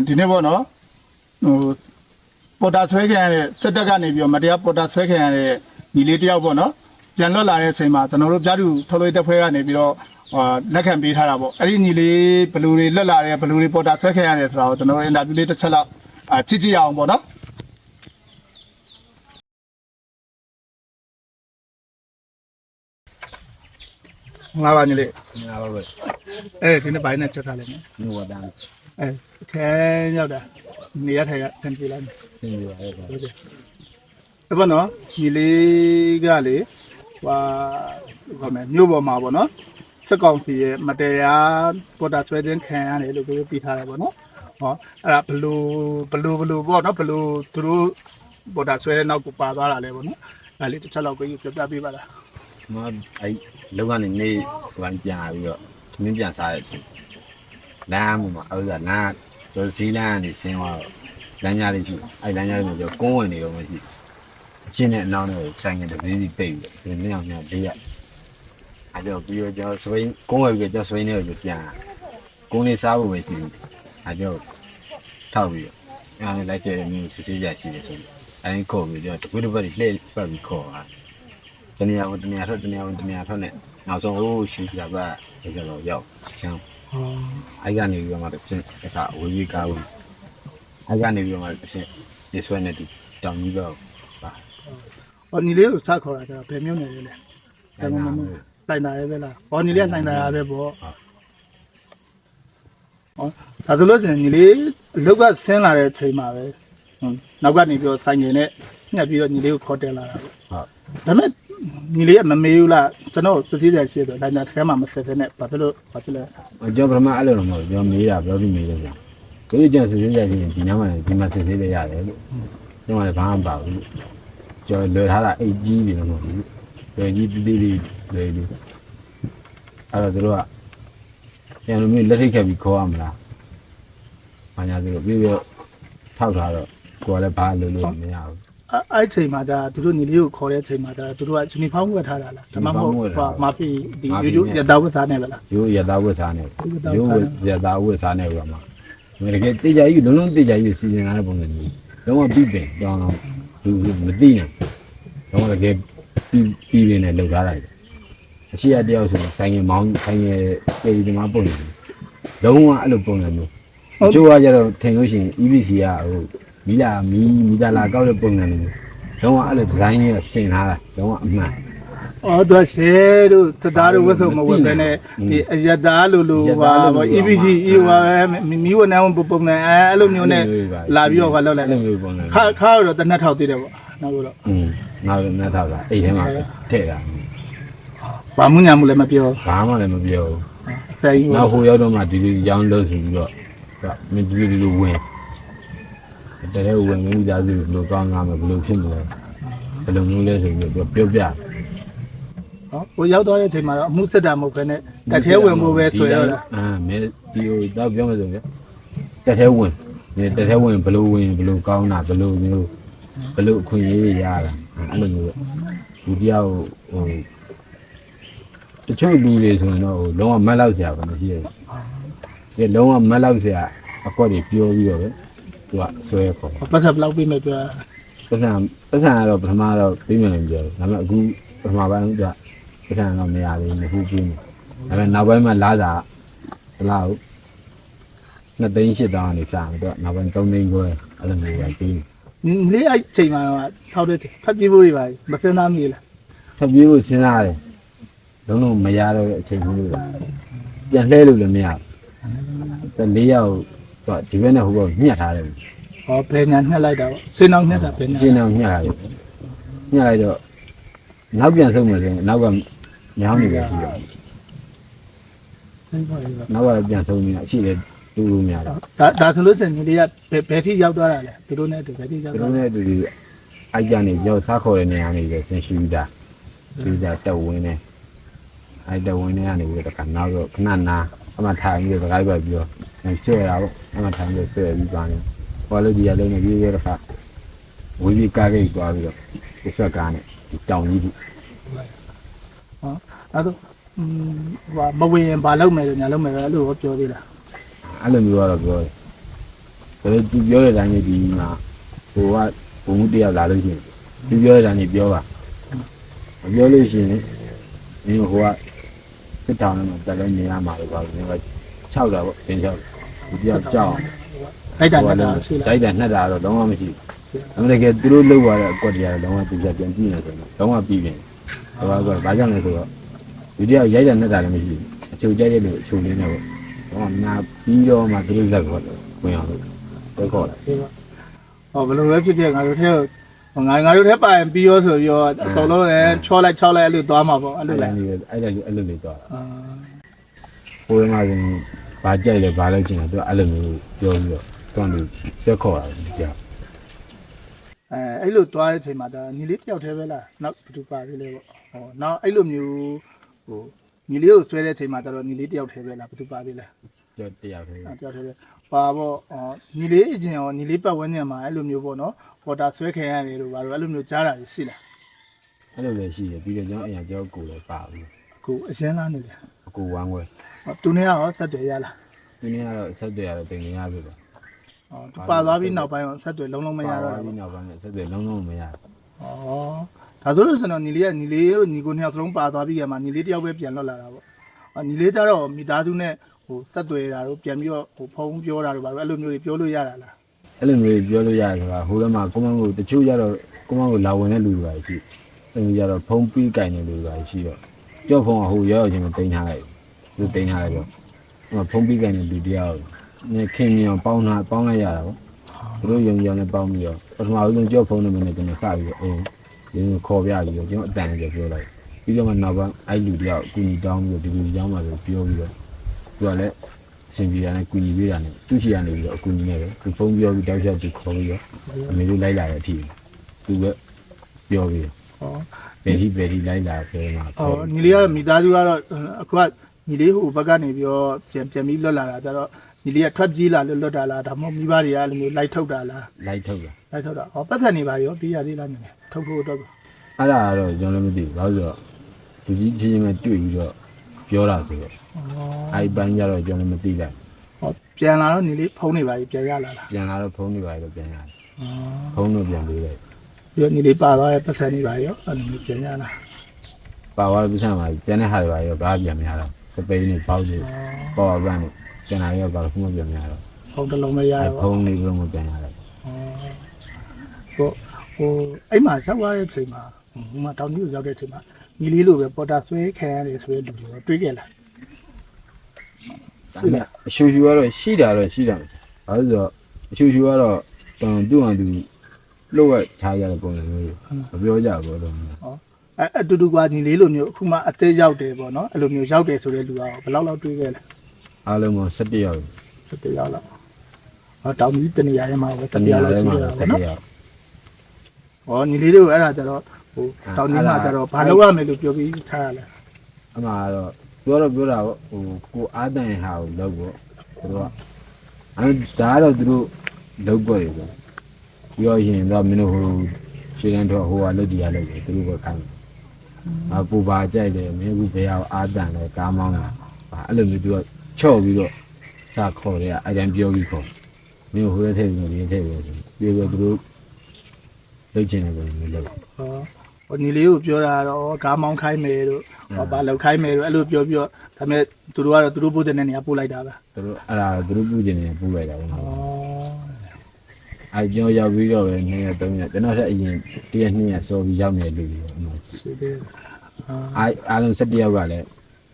ဒီနေ့ပေါ့နော်ဟိုပေါ်တာဆွဲခံရတဲ့စက်တက်ကနေပြီးတော့မတရားပေါ်တာဆွဲခံရတဲ့ညီလေးတယောက်ပေါ့နော်ပြန်လွတ်လာတဲ့အချိန်မှာကျွန်တော်တို့ပြတူထုတ်လို့တက်ဖွဲကနေပြီးတော့လက်ခံပေးထားတာပေါ့အဲ့ဒီညီလေးဘလူတွေလွတ်လာတဲ့ဘလူတွေပေါ်တာဆွဲခံရတယ်ဆိုတော့ကျွန်တော်တို့အင်တာဗျူးလေးတစ်ချက်လောက်ကြည့်ကြည့်အောင်ပေါ့နော်ငါပါညီလေးငါပါပဲဒီနေ့ပိုင်းနဲ့ချက်ထားလိုက်မယ်你我当ထဲရောက်တာနေရထိုင်ရထင်ပြလိုက်မယ်听你话的，ဟုတ်တယ်အဲ့ပေါ့နော်ညီလေးကလေဟာဘာမလဲမြို့ပေါ်မှာပေါ့နော်စက်ကောင်စီရဲ့မတရားပေါ်တာဆွဲခြင်းခံရတယ်လို့ပြောပြထားတယ်ပေါ့နော်ဟောအဲ့ဒါဘလူပေါ့နော်ဘလူသူတို့ပေါ်တာဆွဲတဲ့နောက်ကိုပါသွားတာလဲပေါ့နော်အဲ့လေးတစ်ချက်လောက်ကိုပြောပြပေးပါလား我哎，老板你玩变一个，你变啥意思？咱们嘛，儿子那就是西南的生活，人家的去，人家的叫公文的东西，现在那那三个都是背的，就是那样背的。还叫比如叫所以公文个叫所以那个就变，公的啥不为主，还叫套路，然后来这你是谁家系的生，考虑叫规律不的来不的考啊。တနေရာကိုတနေရာထွက်နဲ့နောက်ဆုံးဟိုးရှိကြပါဒီကတော့ရောက်ချမ်းအဲ့ကနေပြီးတော့မှတစ်စင်းအခါဝေးဝေးကားဝင်အဲ့ကနေပြီးတော့မှတစ်စင်းဒီဆွဲနေတူတောင်ကြီးတော့ပါဟောညီလေးကိုစခေါ်တာကျတော့ဘယ်မျိုးနေလဲလဲတိုင်တာရဲပဲလားဟောညီလေးကတိုင်တာရပဲပေါ့ဟောဒါဆိုလို့ဆိုရင်ညီလေးအလုတ်ကဆင်းလာတဲ့အချိန်မှာပဲနောက်ကနေပြီးတော့ဆိုင်ငယ်နဲ့ညှက်ပြီးတော့ညီလေးကိုခေါ်တယ်လာတာပေါ့ဟုတ်ဒါမဲ့ညီလေးကမမေးဘူးလားကျွန်တော်စသေးတယ်ရှိတော့တိုင်တာထဲမှာမဆက်တဲ့နဲ့ဘာဖြစ်လဲကျွန်တော်ပထမအဲ့လိုတော့မဟုတ်ကျွန်တော်မေးတာပြောပြီးမေးတယ်ဗျာဒီကျန်စသေးတယ်ချင်းဒီနားမှာဒီမှာစစ်သေးတယ်ရတယ်လို့ကျွန်တော်လည်းဘာမှမပါဘူးလို့ကျွန်တော်လွယ်ထားတာအိတ်ကြီးနေလို့မဟုတ်ဘူးလွယ်ကြီးတိတိလွယ်ကြီးအဲ့တော့တို့ကပြန်လို့မျိုးလက်ထိတ်ခက်ပြီးခေါ်ရမလားဘာညာပြီးပြီးထောက်ထားတော့ကိုယ်လည်းဘာလို့လို့မရဘူးအဲ့ချိန်မှာဒါသူတို့ညီလေးကိုခေါ်တဲ့အချိန်မှာဒါသူတို့ကယူနီဖောင်းဝတ်ထားတာလားဒါမှမဟုတ်မာဖီဒီရိုးရတာဝတ်စားနေပါလားရိုးရတာဝတ်စားနေရိုးရတာဝတ်စားနေပါမှာငါတကယ်တေးကြကြီးလုံးတေးကြကြီးစီစဉ်လာတဲ့ပုံစံမျိုးလုံးဝပြီးပင်တောင်းတော့သူမသိနိုင်လုံးဝတကယ်ပြီးနေလောက်ထားတာအရှိရတယောက်ဆိုဆိုင်ငယ်မောင်းဆိုင်ငယ်ပြည်ဒီမှာပုံနေလုံးဝအဲ့လိုပုံစံမျိုးအချို့ကကြတော့ထင်လို့ရှိရင် EBC ကဟိုမီတာလာကောက်တဲ့ပုံစံမျိုးလုံးဝအဲ့လိုဒီဇိုင်းကြီးဆင်ထားတာလုံးဝအမှန်သူကရှဲတို့စတားတို့ဝတ်စုံမဝတ်ဘဲနဲ့ဒီအရတာလိုပါပေါ့ EBC ပါမီးဝနန်းပုံစံအဲ့လိုမျိုးနဲ့လာပြီးတော့လောက်လိုက်အဲ့လိုမျိုးပုံစံခါတော့တနတ်ထောက်သေးတယ်ပေါ့နောက်တော့နောက်နတ်ထောက်တာအဲ့ထဲမှာထည့်တာဘာမှညာမှုလည်းမပြောဘာမှလည်းမပြောဆိုင်နောက်ဟိုရောက်တော့မှဒီလိုရောင်းလို့ဆိုပြီးတော့မင်းဒီလိုဝင်တကယ်ဝင်မိသားစုဘယ်လိုကောင်းငါမဘယ်လိုဖြစ်မလဲဘယ်လိုမျိုးလဲဆိုပြီးတော့ပြောပြဟိုရောက်တော့တဲ့အချိန်မှာတော့အမှုစစ်တာမဟုတ်ဘဲနဲ့တထဲဝင်ဖို့ပဲဆွဲတော့လားမင်းဒီဟိုတော့ပြောမှဆိုပြတထဲဝင်ဘယ်လိုကောင်းတာဘယ်လိုမျိုးဘယ်လိုအခွင့်အရေးရတာအဲ့လိုမျိုးလူတယောက်ဟိုတချို့လူတွေဆိုရင်တော့ဟိုလုံးဝမက်လောက်စရာပဲမရှိရဘူးဒီလုံးဝမက်လောက်စရာအကွက်တွေပြောပြီးတော့ပဲသူကဆွဲခေါ်ပတ်သက်ဘလောက်ပြီးမယ်ပြောပတ်စံကတော့ပထမတော့ပြီးမယ်လို့ပြောတယ်ဒါပေမဲ့အခုပထမပိုင်းကပတ်စံတော့မရသေးဘူးခုပြီးမယ်ဒါပေမဲ့နောက်ပိုင်းမှာလာတာဘလောက်2သိန်း8တောင်းနေစားတော့နောက်ပိုင်း3သိန်းခွဲအဲ့လိုမျိုးပဲပြီးညီလေးအဲ့ချိန်မှာထောက်တဲ့ထပ်ပြေးဖို့တွေပါမစင်းသားမိလားထပ်ပြေးဖို့စဉ်းစားတယ်လုံးမရတော့တဲ့အချိန်မျိုးလို့ပြန်လှဲလို့လည်းမရဘူး4ယောက်တော့ဒီဘက်နဲ့ဟိုဘက်ညှက်ထားတယ်ဟောဘယ်ညာညှက်လိုက်တာပေါ့စင်းအောင်ညှက်တာဘယ်ညာစင်းအောင်ညှက်ထားတယ်ညှက်လိုက်တော့နောက်ပြန်ဆုံးမယ်ဆိုရင်နောက်ကညောင်းနေပဲရှိတယ်နောက်ကပြန်ဆုံးနေတာရှိတယ်တူလို့များတယ်ဒါဆိုလို့စင်ညီလေးကဘယ်ထိရောက်သွားတာလဲသူတို့နဲ့တူဘယ်ထိရောက်သူတို့နဲ့တူအိုက်ကနေကြောက်စားခေါ်တဲ့နေရာနေပဲဆင်ရှိတာဒီကတက်ဝင်းနေအဲ့တက်ဝင်းနေကနေပြီးတော့နောက်တော့ခဏနာအမှထိုင်ပြီးတော့စကားပြောပြောဆွဲတာပေါ့အမှထိုင်ပြီးဆွဲပြီးသွားနေဟောလို့ဒီရလုံးနဲ့ပြေးရတော့ခါဝီးပြီးကားကြီးသွားပြီးတော့ဒီဆွဲကားနဲ့တောင်ကြီးကြီးဟောအဲ့တော့မဝင်ရင်ဘာလုပ်မယ်လို့ညာလုပ်မယ်အဲ့လိုပြောသေးလားအဲ့လိုမျိုးကတော့ပြောတယ် ဒါပေမဲ့သူပြောတဲ့အတိုင်းဒီမှာဟိုကဘုံမှုတရားလာလို့ရှိရင်သူပြောတဲ့အတိုင်းပြောပါမပြောလို့ရှိရင်ဒီဟိုကစစ်တောင်းနဲ့တက်လဲနေရမှာလို့ပြောတယ်6တာပေါ့သင်6ဒီပြောက်ကြောက် အဲ့ဒါနဲ့ဆီလာ တိုက်တယ်နှက်တာတော့လုံးဝမရှိဘူးအမေကသူတို့လောက်သွားတဲ့အကွက်တရားလုံးဝသူပြန်ကြည့်နေတယ်လုံးဝပြီးပြင်ဘာကြောင့်လဲဆိုတော့ဒီတရားရိုက်တယ်နှက်တာလည်းမရှိဘူးအချိုကြိုက်တဲ့လူအချိုလေးနဲ့ပေါ့တော့ငါပြီးတော့မှသူတို့ဇက်ခေါ်တယ်ဝင်အောင်လို့ပဲခေါ်တယ် ဟောဘယ်လိုလဲဖြစ်ဖြစ်ငါတို့ထဲငါတို့ထဲပါရင်ပြီးရောဆိုပြီးတော့အကုန်လုံးချောလိုက်6လိုက်အဲ့လိုသွားမှာပေါ့အဲ့လို အဲ့ လဲ လိုလေးတော့ဟိုမှာဆိုဘာကြိုက်လဲဘာလို့ကျင်လဲသူအဲ့လိုမျိုးပြောပြီးတော့တွန်းလို့ဇက်ခေါ်တာကြာ အဲ့လိုသွားတဲ့အချိန်မှာဒါညီလေးတယောက်တည်းပဲလားနောက်ဘယ်သူပါသေးလဲပေါ့ဟောနောက်အဲ့လိုမျိုးဟိုညီလေးကိုဆွဲတဲ့အချိန်မှာကျတော့ညီလေးတယောက်တည်းပဲလားဘယ်သူပါသေးလဲ ကြောက်တရားပဲ တယောက်တည်းပဲပါပေါ့ညီလေးအချင်းရောညီလေးပတ်ဝန်းကျင်မှာအဲ့လိုမျိုးပေါ့နော်ပေါ်တာဆွဲခံရတယ်လို့ပါတော့အဲ့လိုမျိုးကြားတာရှိလား အဲ့လိုလည်းရှိတယ်ပြီးတော့ကျွန်တော်အရင်ကြောက်ကိုလည်းပါဘူး အခုအရင်လားနေလေ အကူဝမ်းခွဲ သူနဲ့ရောဆက်တယ်ရလား သူနေ့ကတော့ဆက်တယ်ရတော့တင်နေရပြီပါ သူပါသွားပြီးနောက်ပိုင်းရောဆက်တယ်လုံးလုံးမရတော့ ပြီး ဘူး နောက်ပိုင်းဆက်တယ်လုံးလုံးမရ ဒါဆိုလို့ဆိုတော့ညီလေးတို့ညီကိုနှစ်ယောက်စလုံးပါသွားပြီးရမှာညီလေးတယောက်ပဲပြန်လွတ်လာတာပေါ့ညီလေးကြတော့မိသားစုနဲ့ဟိုဆက်သွယ်တာတို့ပြန်ပြီးတော့ဟိုဖုန်းပြောတာတို့ဘာလို့အဲ့လိုမျိုးတွေပြောလို့ရတာလား အဲ့လိုမျိုးပြောလို့ရတယ်ဆိုတာဟိုထဲမှာကိုမန်းကိုတချို့ကြတော့ကိုမန်းကိုလာဝင်တဲ့လူတွေပါရှိအဲ့လိုကြတော့ဖုန်းပြီးကင်တဲ့လူတွေပါရှိတော့ကြောက်ဖုန်းကဟိုရောက်ချင်းမတင်ထားလိုက်ဘူးတင်ထားလိုက်တော့ဖုန်းပြီးကင်တဲ့လူတယောက်ခင်မြောင်ပေါင်းလိုက်ရတာပေါ့သူတို့ယုံကြည်နဲ့ပေါင်းပြီးတော့ပထမဆုံးကြောက်ဖုန်းနံပါတ်နဲ့ကျွန်တော်စပြီးတော့ဒီခေါ်ပြပြီးတော့ကျွန်တော်အတန်ကြီးပြောလိုက်ပြီးတော့မှနောက်ပိုင်းအဲ့လူတယောက်ကူညီတောင်းပြီးတော့ဒီလူကြောင်းမှာဆိုပြောပြီးတော့သူကလည်းအစဉ်ပြေတာနဲ့ကူညီပေးတာနဲ့သူ့ချီကနေပြီးတော့အကူညီနဲ့ပဲသူဖုန်းပြောပြီးတောက်ချက်သူခေါ်ပြီးတော့အမေတို့လိုက်လာတဲ့အထိသူကပြောပြီးဘယ်ထိလိုက်လာပြောမှာ ညီလေးကမိသားစုကတော့အခုကညီလေးဟိုဘက်ကနေပြီးတော့ပြန်ပြီးလွတ်လာတာကြတော့ညီလေးကထွက်ပြေးလာလို့လွတ်တာလားဒါမှမဟုတ်မိဘတွေကအဲ့လိုမျိုးလိုက်ထုတ်တာလား လိုက်ထုတ်တာ လိုက်ထုတ်တာပတ်သက်နေပါရောပြေးရသေးလားညီလေးထုတ်ဖို့တော့ အဲ့ဒါကတော့ကျွန်တော်လည်းမသိဘူးဘာလို့ဆိုတော့လူကြီးချင်းချင်းပဲတွေ့ပြီးတော့ပြောတာဆိုတော့အဲ့ပိုင်းကျတော့ကျွန်တော်မသိလိုက် ပြန်လာတော့ညီလေးဖုန်းနေပါပြီပြန်ရလာလား ပြန်လာတော့ဖုန်းတွေပါတော့ပြန်ရတယ်ဖုန်းတော့ပြန်ပေးလိုက် ပြီးတော့ညီလေးပါသွားတဲ့ပတ်သက်နေပါရောအဲ့လိုမျိုးပြန်ရလာ ပါသွားတဲ့ဆက်မှာကျန်တဲ့ဟာတွေပါရောဘာပြန်မရတော့စပိန်နဲ့ပေါက်တွေပေါ်ပန်းနဲ့ကျန်တာရောဘာမှမပြန်မရတော့ ဖုန်းတစ်လုံးမရ အဲ့ တော့ ဖုန်းလေးလုံးမပြန်ရတယ် ဟိုအဲ့မှာရောက်သွားတဲ့အချိန်မှာဟိုမှာတောင်ကြီးကိုရောက်တဲ့အချိန်မှာညီလေးလိုပဲပေါ်တာဆွဲခံရတယ်ဆိုတဲ့လူတွေတွေ့ခဲ့လား ရှိလားအရှူရှူကတော့ရှိတာတော့ရှိတာဘာလို့ဆိုတော့အရှူရှူကတော့သူ့ဟာသူလှုပ်ရထားရတဲ့ပုံစံမျိုးမပြောကြဘူးတော့ အတူတူကညီလေးလိုမျိုးအခုမှအသေးရောက်တယ်ပေါ့နော်အဲ့လိုမျိုးရောက်တယ်ဆိုတဲ့လူကဘယ်လောက်လောက်တွေ့ခဲ့လဲ အားလုံးပေါင်း17ယောက် 17ရောက်လောက်တောင်ကြီးတနေရာထဲမှာပဲ17ရောက်လောက်ရှိတာပေါ့နော်ညီလေးတို့အဲ့ဒါကြတော့ဟိုတောင်ကြီးမှာကြတော့ဘာလုပ်ရမယ်လို့ပြောပြီးထားရလဲ အမှတော့ပြောတာပေါ့ဟိုကိုအားတန်ဟာကိုလောက်ပေါ့သူတို့ကဒါကတော့သူတို့လောက်ပေါ့ရေပြောရင်တော့မင်းတို့ဟိုရှင်းတန်းတော့ဟိုကလုတ်တရားလုတ်တယ်သူတို့ကခိုင်းပူပါကြိုက်တယ်မင်းကဘယ်အောင်အားတန်လဲကားမောင်းတာအဲ့လိုမျိုးသူကချော့ပြီးတော့စာခေါ်တယ်အဲ့တိုင်းပြောပြီးခေါ်မင်းဟိုရဲထည့်ပြီးနေထည့်ပြီးပြောသူတို့လုတ်ချင်တယ်လို့မျိုးလုတ် ဟိုညီလေးကိုပြောတာတော့ကားမောင်းခိုင်းမယ်တို့ဘာလောက်ခိုင်းမယ်တို့အဲ့လိုပြောပြီးတော့ဒါပေမဲ့သူတို့ကတော့သူတို့ပို့တဲ့နေရာပို့လိုက်တာပဲ သူတို့အဲ့ဒါသူတို့ပူကျင်နေပူလိုက်တာပေါ့အဲ့ကျွန်တော်ရောက်ပြီးတော့ပဲ2ရက်3ရက်ကျွန်တော်ဆက်အရင်1ရက်2ရက်စောပြီးရောက်နေလူတွေပေါ့ စီတယ် အားလုံး17ယောက်ကလည်း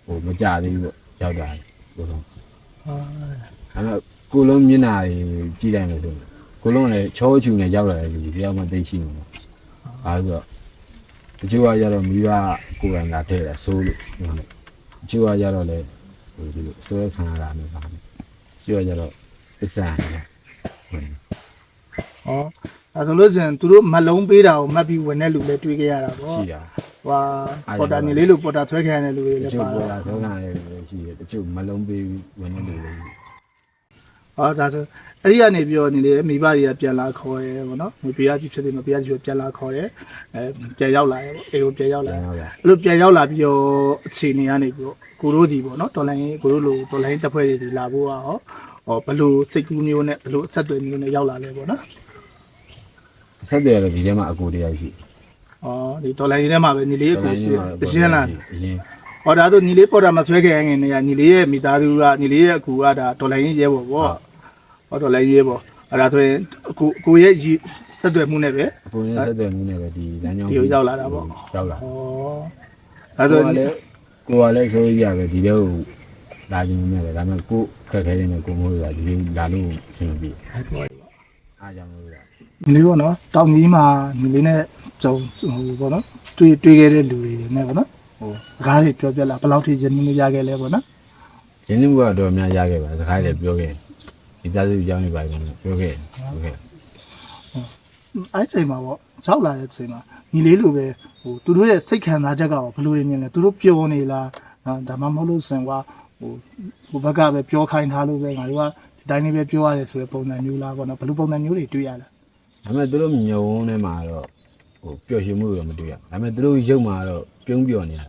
ဟိုမကြသေးဘူးပေါ့ရောက်တာကိုလုံးအဲ့တော့ကိုလုံးမျက်နှာကြီးကြည့်လိုက်မယ်ဆိုကိုလုံးလည်းချောချူနဲ့ရောက်လာတဲ့လူတွေတယောက်မှသိရှိနေမှာအားဆိုတော့တချို့ကကြတော့မိဘကိုယ်တိုင်လာထည့်တာစိုးလို့တချို့ကကြတော့လည်းဟိုဒီလိုစွဲခံရတာမျိုးပါတချို့ကကြတော့ပစ္စံတယ် ဒါဆိုလို့ဆိုရင်သူတို့မလုံးပေးတာကိုမှတ်ပြီးဝင်တဲ့လူလည်းတွေ့ခဲ့ရတာပေါ့ ရှိတာ ဟွာပေါ်တာညီလေးလိုပေါ်တာဆွဲခံရတဲ့လူတွေ တ လည်း ချို့ ပါ ပေါ် တော့ လာဆုံးခံရတဲ့လူတွေရှိတယ်တချို့မလုံးပေးဝင်နေတယ် ဒါဆိုအဲ့ဒီကနေပြီးတော့ညီလေးမိဘတွေကပြန်လာခေါ်တယ်ပေါ့နော်မပြရကြီးဖြစ်တယ်မပြရကြီးပြန်လာခေါ်တယ်ပြန်ရောက်လာတယ်ပေါ့အေးကိုပြန်ရောက်လာတယ်အဲ့လိုပြန်ရောက်လာပြီးတော့အခြေအနေကနေပြီးတော့ကိုတို့ဒီပေါ့နော်တော်လိုင်းကိုတို့လိုတော်လိုင်းတပ်ဖွဲ့တွေလာဖို့อ่ะဟော ဘလို့စိတ်ကူးမျိုးနဲ့ဘလို့အဆက်အသွယ်မျိုးနဲ့ရောက်လာလဲပေါ့နော် ဆက်တယ်တော့ဒီထဲမှာအကူတရားရှိ ဒီဒေါ်လာရင်းထဲမှာပဲညီလေးအကူရှိအရှင်းလား အရင် ဒါဆိုညီလေးပေါ်တာမဆွဲခဲ့ငင်နေရညီလေးရဲ့မိသားစုကညီလေးရဲ့အကူကဒါဒေါ်လာရင်းရဲပေါ့ဒေါ်လာရဲပေါ့ဒါဆိုရင်ကိုရဲ့ဆက်သွယ်မှုနဲ့ပဲ အကူနဲ့ဆက်တယ်မှုနဲ့ပဲဒီလမ်းကြောင်း ဒီကိုရောက်လာတာပေါ့ ရောက်လာ ဒါဆို ကိုကလည်းဆိုရပဲဒီတော့လာခြင်းနဲ့ပဲဒါပေမဲ့ကိုခက်ခဲနေတဲ့ကိုမိုးရဒီလာလို့အဆင်မပြေအားကြောင့်လို့လား ညီလေးပေါ့နော်တောင်ကြီးမှာညီလေးနဲ့ကြုံပေါ့နော်တွေ့ခဲ့တဲ့လူတွေနဲ့ပေါ့နော်စကားတွေပြောပြလာဘယ်လောက်ထိရင်းနှီးမှုရခဲ့လဲပေါ့နော် ရင်းနှီးမှုကတော့အများရခဲ့ပါစကားလည်းပြောခဲ့ဒီသားစုကြောင်းနေပါဘူးပြောခဲ့အဲ့ချိန်မှာပေါ့ရောက်လာတဲ့ချိန်မှာညီလေးလိုပဲသူတို့ရဲ့စိတ်ခံစားချက်ကဘယ်လိုတွေမြင်လဲသူတို့ပျော်နေလားဒါမှမဟုတ်လို့ဆင်ကဟိုဘက်ကပဲပြောခိုင်းထားလို့ပဲငါတို့ကဒီတိုင်းလေးပဲပြောရတယ်ဆိုတဲ့ပုံစံမျိုးလားပေါ့နော်ဘယ်လိုပုံစံမျိုးတွေတွေ့ရလဲ ဒါပေမဲ့သူတို့မြုံထဲမှာတော့ပျော်ရွှင်မှုတော့မတွေ့ရဒါပေမဲ့သူတို့ရုပ်မှာတော့ပြုံးပျော်နေတာ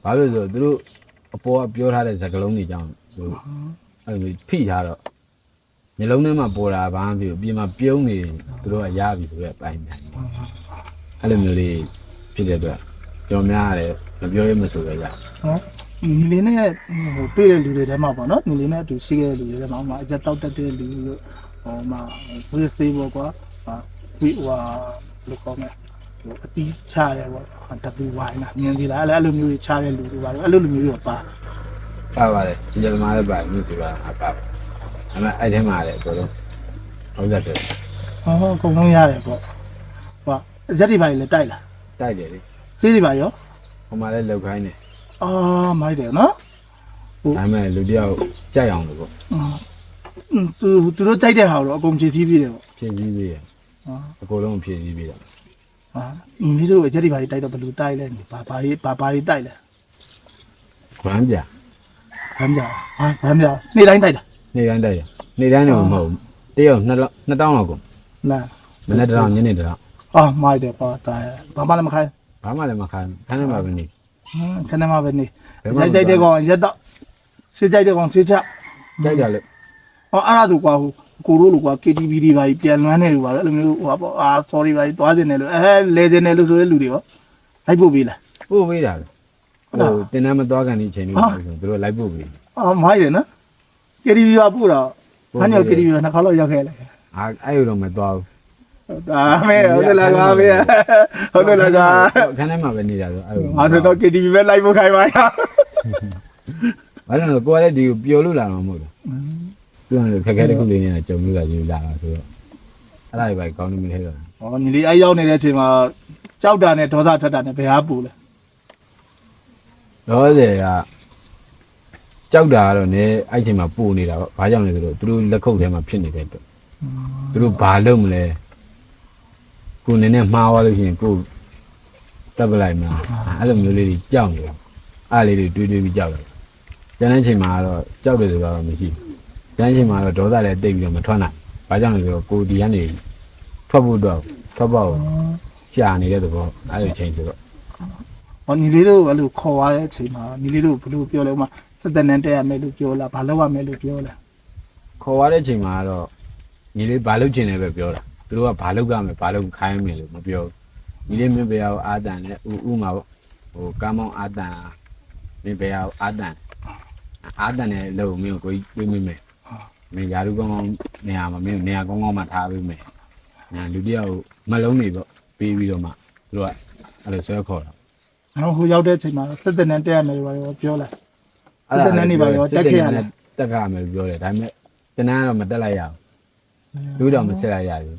ဘာလို့လဲဆိုတော့သူတို့အပေါ်ကပြောထားတဲ့စကားလုံးတွေကြောင့်သူအဲ့လိုဖိထားတော့မျိုးလုံးထဲမှာပေါ်တာဘာမှမဖြစ်ဘူးပြင်မှာပြုံးနေသူတို့ကရပြီဆိုတဲ့အပိုင်းများအဲ့လိုမျိုးလေးဖြစ်တဲ့အတွက်ကြော်များရတယ်မပြောရမဆိုရကြ ညီလေးနဲ့တွေ့တဲ့လူတွေထဲမှာပေါ့နော်ညီလေးနဲ့အတူရှိခဲ့တဲ့လူတွေထဲမှာအကြက်တောက်တက်တဲ့လူတို့ဘယ်စေးပေါ့ကွာပြီးလို့ခေါ်မယ်အတီးချတယ်ပေါ့ WY နာမြင်သေးလားအဲ့လိုမျိုးတွေချတဲ့လူတွေပါအဲ့လိုလူမျိုးတွေပါပါတယ်ဒီကြမှာလည်းပါမြို့ဆိုတာအပါဒါပေမဲ့အဲ့ထဲမှာလည်းတော်တော်ဟုတ်တယ် အကုန်လုံးရတယ်ပေါ့အရက်တွေပါလေတိုက်လား တိုက်တယ်လေ စေးတွေပါရော ဟိုမှာလည်းလောက်ခိုင်းတယ် မိုက်တယ်နော် ဒါပေမဲ့လူတယောက်ကြိုက်အောင်လို့ပေါ့ သူတို့ကြိုက်တဲ့ဟာတော့အကုန်ဖြည့်ဆည်းပြီးတယ်ပေါ့ ဖြည့်ဆည်းပေးရအကုန်လုံးဖြည့်ဆည်းပေးတာ ညီလေးတို့အရက်တွေပါတိုက်တော့ဘယ်လိုတိုက်လဲဘာတွေတိုက်လဲ ဂရမ်းပြ ဗမ်းပြနေ့တိုင်းတိုက်တာ နေ့တိုင်းတိုက်ရနေ့တိုင်းတော့မဟုတ်ဘူးတယောက်2000လောက်ကုန် လား မနေ့တောင်ညနေတောင် မိုက်တယ်ပေါ့တာဘာမှလည်းမခိုင်း ဘာမှလည်းမခံခန်းထဲမှာပဲနေ ခဏမှပဲနေရက်ကြိုက်တဲ့ကောင်ရက်တော့စေးကြိုက်တဲ့ကောင်စေးချ တိုက်တယ်လေ အဲ့ဒါဆိုကွာကိုတို့လိုကွာ KTV တွေပါပြန်လွမ်းနေလို့ပါအဲ့လိုမျိုးပေါ့sorry ပါသွားနေတယ်လို့လဲနေတယ်လို့ဆိုတဲ့လူတွေရောလိုက်ပို့ပေးလား ပို့ပေးတာလေဟိုတင်တန်းမသွားကန်ဒီချိန်လေးဆိုသူတို့လိုက်ပို့ပေး မိုက်တယ်နော် KTV ကပို့တော့ဟန်ညော KTV ကနှစ်ခါလောက်ရောက်ခဲ့လေ အဲ့လိုတော့မသွားဘူး ဒါမဲဟုတ်တယ်လားကွာဗျာဟုတ်တယ်လားကွာ ခန်းထဲမှာပဲနေတာဆိုအဲ့လို ဆိုတော့ KTV ပဲလိုက်ဖို့ခိုင်းပါလား ဘာလို့လဲကိုယ်လည်းဒီပျော်လို့လာမှာမဟုတ်ဘူးသူကခက်ခဲတဲ့ခုလေးနဲ့ကြုံလို့လာယူလာတာဆိုတော့အဲ့ဒါတွေပဲကောင်းနေမလဲတော့ ညီလေးအဲ့ရောက်နေတဲ့အချိန်မှာကြောက်တာနဲ့ဒေါသထွက်တာနဲ့ဘယ်ဟာပူလဲ တော့စေကကြောက်တာကတော့ねအဲ့ချိန်မှာပို့နေတာပေါ့ဘာကြောင့်လဲဆိုတော့သူတို့လက်ခုပ်ထဲမှာဖြစ်နေတဲ့အတွက်သူတို့ဘာလုပ်မလဲကိုနည်းနည်းမှားသွားလို့ရှိရင်ကိုတက်ပလိုက်မှာအဲ့လိုမျိုးလေးတွေကြောက်နေတာအဲ့လေးတွေတွေးပြီးကြောက်တယ်ကျန်တဲ့ချိန်မှာတော့ကြောက်တယ်ဆိုတော့မရှိကျန်တဲ့ချိန်မှာတော့ဒေါသလည်းတိတ်ပြီးတော့မထွက်နိုင်ဘာကြောင့်လဲဆိုတော့ကိုဒီကနေထွက်ဖို့တော့ထွက်ပေါ့ရှာနေတဲ့သဘောအဲ့လိုချိန်ဆိုတော့ ညီလေးတို့အဲ့လိုခေါ်ရတဲ့အချိန်မှာညီလေးတို့ဘယ်လိုပြောလဲဥမာစက်တန်နဲ့တက်ရမယ်လို့ပြောလားဘာလုပ်ရမယ်လို့ပြောလား ခေါ်ရတဲ့ချိန်မှာတော့ညီလေးဘာလုပ်ချင်လဲပဲပြောတာသူတို့ကဘာလုပ်ရမယ်ဘာလုပ်ခိုင်းမယ်လို့မပြောညီလေးမင်းဘယ်အောင်အာတန်နဲ့ဥမှာပေါ့ဟိုကားမောင်းအာတန်မင်းဘယ်အောင်အာတန်နဲ့လို့မင်းကိုတွေးမိမယ်မင်းယာရုကောင်းကောင်းနေရာမှာမင်းနေရာကောင်းကောင်းမှထားပေးမယ်ညာလူတယောက်မလုံးနေပေါ့ပြီးပြီးတော့မှသူတို့ကအဲ့လိုဆွဲခေါ်တာ ဟိုရောက်တဲ့အချိန်မှာစက်တန်နဲ့တက်ရမယ်လို့ပြောလားစက်တန်နဲ့နေပါရောတက်ခဲ့ရလား တက်ခါမယ်ပြောတယ်ဒါပေမဲ့တင်တန်းကတော့မတက်လိုက်ရဘူးလူတော့မဆက်လိုက်ရဘူး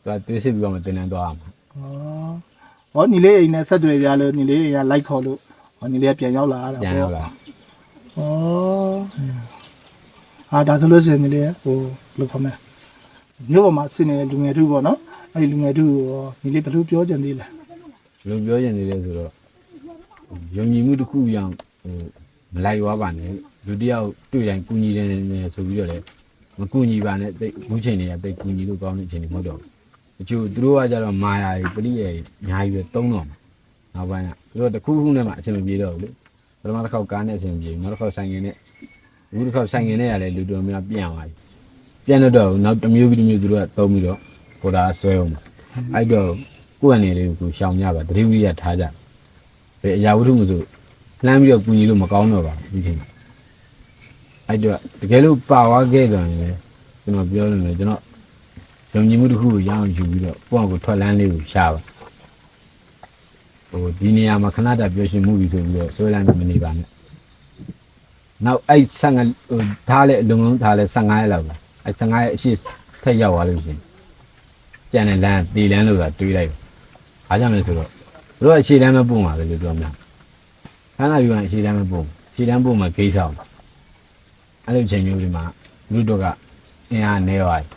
သူကတွေးစစ်ပြီးတော့မတင်တန်းသွားအောင် ညီလေးအိမ်နဲ့ဆက်တွေ့ကြလို့ညီလေးအိမ်ကလိုက်ခေါ်လို့ညီလေးကပြန်ရောက်လာတာ ပြန်ရောက်လာ ဒါဆိုလို့ရှိရင်ညီလေးဟိုဘယ်လိုခေါ်မလဲမြို့ပေါ်မှာဆင်းနေတဲ့လူငယ်တို့ပေါ့နော်အဲ့ဒီလူငယ်တို့ရောညီလေးဘယ်လိုပြောကြသေးလဲ လူပြောရင်နေလဲဆိုတော့ယုံကြည်မှုတစ်ခုရအောင်ဟိုမလိုက်သွားပါနဲ့လူတယောက်တွေ့တိုင်းကူညီတယ်ဆိုပြီးတော့လေမကူညီပါနဲ့တိတ်ဘူးချိန်တွေကတိတ်ကူညီလို့ကောင်းတဲ့အချိန်တွေမဟုတ်တော့ဘူးအချို့သူတို့ကကြတော့မာယာကြီးပရိယေအများကြီးပဲတုံးတော့နောက်ပိုင်းကသူတို့တခုခုနဲ့မှအဆင်မပြေတော့ဘူးလေပထမတစ်ခေါက်ကားနဲ့အဆင်ပြေနောက်တစ်ခေါက်ဆိုင်ငင်နဲ့အခုတစ်ခေါက်ဆိုင်ငင်နဲ့ရတယ်လူတော်များပြန်သွားပြီ ပြန်တော့နောက်တစ်မျိုးပြီးတစ်မျိုးသူတို့ကသုံးပြီးတော့ပေါ်တာဆွဲအောင်အဲ့တော့ကိုယ့်အနေလေးကိုရှောင်ရပါတတိဝိရိယထားကြဘယ်အရာဝတ္ထုမဆိုလှမ်းပြီးတော့ပူညီလို့မကောင်းတော့ပါဘူးဒီချိန်အဲ့တော့တကယ်လို့ပါသွားခဲ့တယ်လည်းကျွန်တော်ပြောလို့လည်းကျွန်တော်ယုံကြည်မှုတစ်ခုကိုရအောင်ယူပြီးတော့ကိုယ့်အကိုထွက်လန်းလေးကိုရှာပါဟိုဒီနေရာမှာခဏတာပြောရှင်မှုပြီးဆိုပြီးတော့ဆွဲလန်းမနေပါနဲ့နောက်အဲ့15ဟိုထားလဲအလုံးလုံးထားလဲ15ရက်လောက်လားအဲ့15ရက်အရှိထက်ရောက်သွားလို့ရှင်ကြံတဲ့လမ်းတီလမ်းလို့ဆိုတာတွေးလိုက်အားကြောင့်လဲဆိုတော့တို့ကရှေ့တန်းမပုံပါပဲလို့ပြောများခဏယူရင်ရှေ့တန်းမပုံရှေ့တန်းပုံမှာဂိမ်းဆောင်အဲ့လိုချိန်မျိုးဒီမှာလူတို့ကအင်အားနေသွားတယ်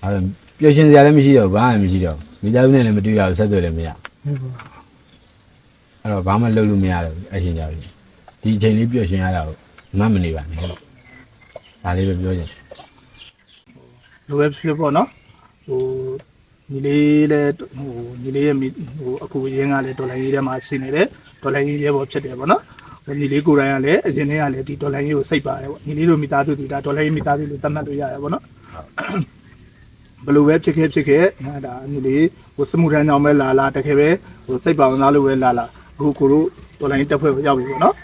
အဲ့ပျော်ရှင်စရာလည်းမရှိတော့ဘာမှမရှိတော့မိသားစုနဲ့လည်းမတွေ့ရဘူးဆက်သွယ်လည်းမရအဲ့တော့ဘာမှလုပ်လို့မရတော့ဘူးအရှင်ကြောင့်ဒီအချိန်လေးပျော်ရှင်ရတာကိုမမနေပါနဲ့ဒါလေးပဲပြောချင် လိုပဲဖြစ်ပေါ့နော်ဟိုညီလေးလည်းဟိုညီလေးရဲ့ဟိုအခုရင်းကလည်းဒေါ်လာကြီးထဲမှာဆင်းနေတယ်ဒေါ်လာကြီးရဲပေါ်ဖြစ်တယ်ပေါ့နော်ညီလေးကိုယ်တိုင်ကလည်းအရင်တည်းကလည်းဒီဒေါ်လာကြီးကိုစိတ်ပါတယ်ပေါ့ညီလေးတို့မိသားစုတွေဒါဒေါ်လာကြီးမိသားစုလို့သတ်မှတ်လို့ရတယ်ပေါ့နော်ဘယ်လိုပဲဖြစ်ခဲ့ဒါညီလေးဟိုစမှုထမ်းကြောင်ပဲလာတကယ်ပဲဟိုစိတ်ပါဝင်သားလို့ပဲလာအခုကိုတို့ဒေါ်လာကြီးတက်ဖွဲ့ရောက်ပြီပေါ့နော်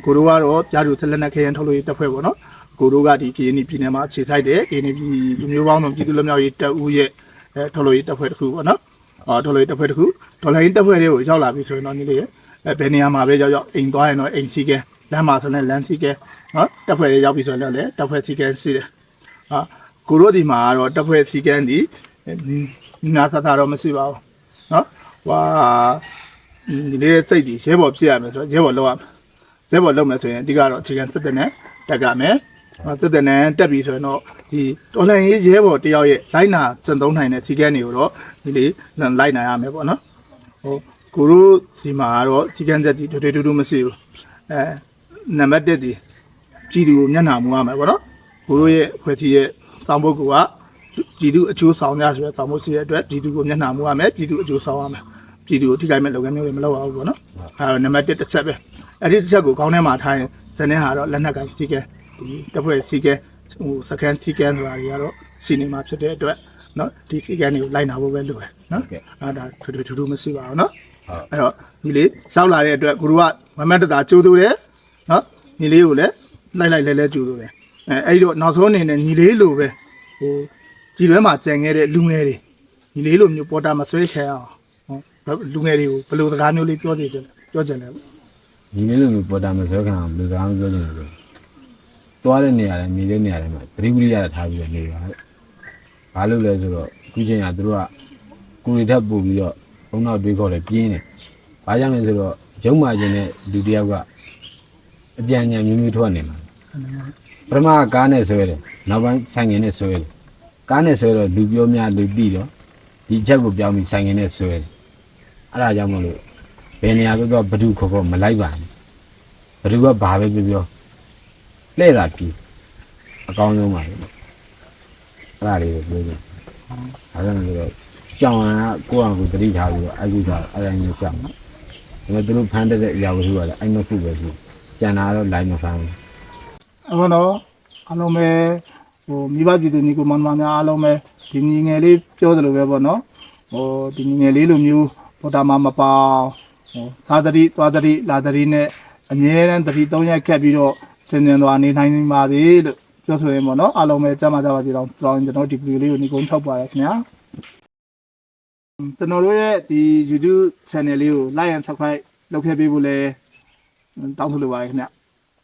ကိုတို့ကတော့ကြားသူဆက်လက်နဲ့ခရင်ထုတ်လို့တက်ဖွဲ့ပေါ့နော်ကိုတို့ကဒီကရင်ပြည်နယ်မှာခြေထိုက်တယ်ကရင်ပြည်လူမျိုးပေါင်းစုံပြည်သူလူမျိုးရေးတက်ဦးရဲ့ထုတ်လို့တက်ဖွဲ့တစ်ခုပေါ့နော်ထုတ်လို့တက်ဖွဲ့တစ်ခုဒေါ်လာကြီးတက်ဖွဲ့လေးကိုရောက်လာပြီဆိုရင်တော့ညီလေးရဲ့ဘယ်နေရာမှာပဲရောက်အိမ်သွားရင်တော့အိမ်စီကဲလမ်းမှာဆိုရင်လမ်းစီကဲနော်တက်ဖွဲ့လေးရောက်ပြီဆိုရင်လည်းတက်ဖွဲ့စီကဲစီတယ်ကိုတို့ဒီမှာကတော့တက်ဖွဲ့စီကဲဒီနာသတာတော့မရှိပါဘူးနော်ဟွာဒီလေးစိတ်ဒီရဲဘော်ဖြစ်ရမယ်ဆိုတော့ရဲဘော်လောက်ရမယ်ရဲဘော်လောက်မယ်ဆိုရင်အဓိကတော့အခြေခံစစ်တဲ့နဲ့တက်ကမယ်စစ်တဲ့နဲ့တက်ပြီဆိုရင်တော့ဒီတော်လှန်ရေးရဲဘော်တယောက်ရဲ့လိုက်နာစံသုံးနိုင်တဲ့စီကဲတွေကိုတော့ဒီလေးလိုက်နာရမယ်ပေါ့နော်ဟိုကိုတို့ဒီမှာကတော့စီကံချက်ဒီတူမရှိဘူးနံပါတ်1ဒီပြည်သူကိုမျက်နှာမူရမယ်ပေါ့နော်ကိုတို့ရဲ့ဖွဲ့စည်းရဲ့တောင်းပုဂ္ဂိုလ်ကပြည်သူအကျိုးဆောင်ရဆိုတဲ့တောင်းပုစီရဲ့အတွက်ပြည်သူကိုမျက်နှာမူရမယ်ပြည်သူအကျိုးဆောင်ရမယ်ပြည်သူကိုထိခိုက်မဲ့လုပ်ငန်းမျိုးတွေမလုပ်ရဘူးပေါ့နော်အဲတော့နံပါတ်1တစ်ချက်ပဲအဲ့ဒီတစ်ချက်ကိုခေါင်းထဲမှာထားရင်ဇန်နဲ့ဟာတော့လက်နက်ကစီကဲဒီတစ်ဖွဲ့စီကဲဟိုစကန်စီကဲဆိုတာတွေကတော့စီနေမှာဖြစ်တဲ့အတွက်နော်ဒီစီကဲတွေကိုလိုက်နာဖို့ပဲလိုတယ်နော်အဲ့ဒါထူးမရှိပါဘူးနော်အဲ့တော့ဒီလေးစောက်လာတဲ့အတွက်ကိုတို့ကမမတ်တတာကြိုးတူတယ်နော်ညီလေးကိုလည်းလိုက်လဲကြိုးတူတယ်အဲ့ဒီတော့နောက်ဆုံးအနေနဲ့ညီလေးလိုပဲဟိုကြည်လွဲမှာကြံခဲ့တဲ့လူငယ်တွေညီလေးလိုမျိုးပေါ်တာမဆွဲခဲအောင်လူငယ်တွေကိုဘယ်လိုစကားမျိုးလေးပြောကြတယ်ဒီနေ့လိုပေါ်တာမစောခံအောင်လူစကားမပြောချင်ဘူးသွားတဲ့နေရာနဲ့နေတဲ့နေရာတွေမှာပရိပရိယထားပြီးနေပါဘာလို့လဲဆိုတော့အခုချိန်ကသူတို့ကကိုရီထပ်ပို့ပြီးတော့ဘုံတော့တွေးခေါ်တယ်ပြင်းတယ်ဘာကြောင့်လဲဆိုတော့ရုံမာခြင်းနဲ့လူတယောက်ကအကြံဉာဏ်မျိုးမျိုးထွက်နေမှာပထမကားနဲ့ဆွဲတယ်နောက်ပိုင်းဆိုင်ငယ်နဲ့ဆွဲတယ်ကားနဲ့ဆွဲတော့လူပြောများလူပြီးတော့ဒီချက်ကိုပြောင်းပြီးဆိုင်ငယ်နဲ့ဆွဲတယ်အဲ့ဒါကြောင့်မလို့ဘယ်နေရာတော့ဘဒုခေါ်မလိုက်ပါနဲ့ဘဒုကဘာပဲပြောလှည့်တာပြီးအကောင်းဆုံးပါပဲအဲ့ဒါလေးကိုပြောကြည့်အဲ့ဒါလည်းတော့ရှောင်းရကိုယ့်အကူတတိထားပြီးတော့အဲ့ဒီကအဲ့ဒါမျိုးရှောင်းဒါပေမဲ့သူတို့ဖမ်းတဲ့အရာဝတ္ထုကလည်းအဲ့မခုပဲရှိကျန်တာတော့လိုက်မဖမ်းဘူးအခုတော့အလုံးပဲဟိုမိဘပြည်သူညီကိုမောင်နှမများအားလုံးပဲဒီညီငယ်လေးပြောသလိုပဲပေါ့နော်ဟိုဒီညီငယ်လေးလိုမျိုးပေါ်တာမပေါဟိုသာတတိသွားတတိလာတတိနဲ့အမြဲတမ်းတတိ3ရက်ခက်ပြီးတော့စင်စင်သွားနေနိုင်နေပါသေးလို့ပြောဆိုရင်ပေါ့နော်အားလုံးပဲကြားမှာကြပါသေးတော့ကျွန်တော်ဒီဗီဒီယိုလေးကိုညီကုန်း6ပါတယ်ခင်ဗျာကျွန်တော်တို့ရဲ့ဒီ YouTube channel လေးကို like and subscribe လုပ်ခဲ့ပေးဖို့လဲတောင်းဆိုလိုပါတယ်ခင်ဗျာ